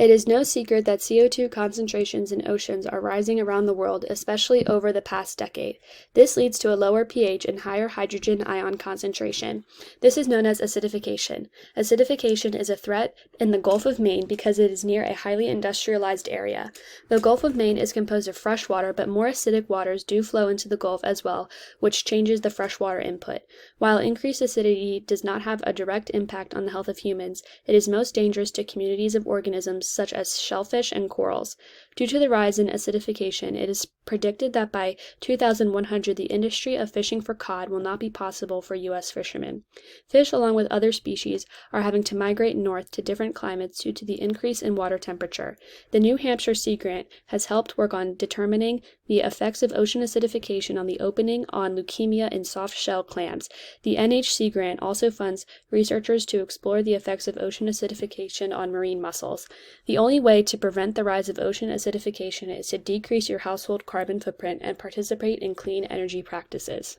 It is no secret that CO2 concentrations in oceans are rising around the world, especially over the past decade. This leads to a lower pH and higher hydrogen ion concentration. This is known as acidification. Acidification is a threat in the Gulf of Maine because it is near a highly industrialized area. The Gulf of Maine is composed of fresh water, but more acidic waters do flow into the Gulf as well, which changes the freshwater input. While increased acidity does not have a direct impact on the health of humans, it is most dangerous to communities of organisms such as shellfish and corals. Due to the rise in acidification, it is predicted that by 2100 the industry of fishing for cod will not be possible for U.S. fishermen. Fish, along with other species, are having to migrate north to different climates due to the increase in water temperature. The New Hampshire Sea Grant has helped work on determining the effects of ocean acidification on the opening on leukemia in soft-shell clams. The NHC Grant also funds researchers to explore the effects of ocean acidification on marine mussels. The only way to prevent the rise of ocean acidification is to decrease your household carbon footprint and participate in clean energy practices.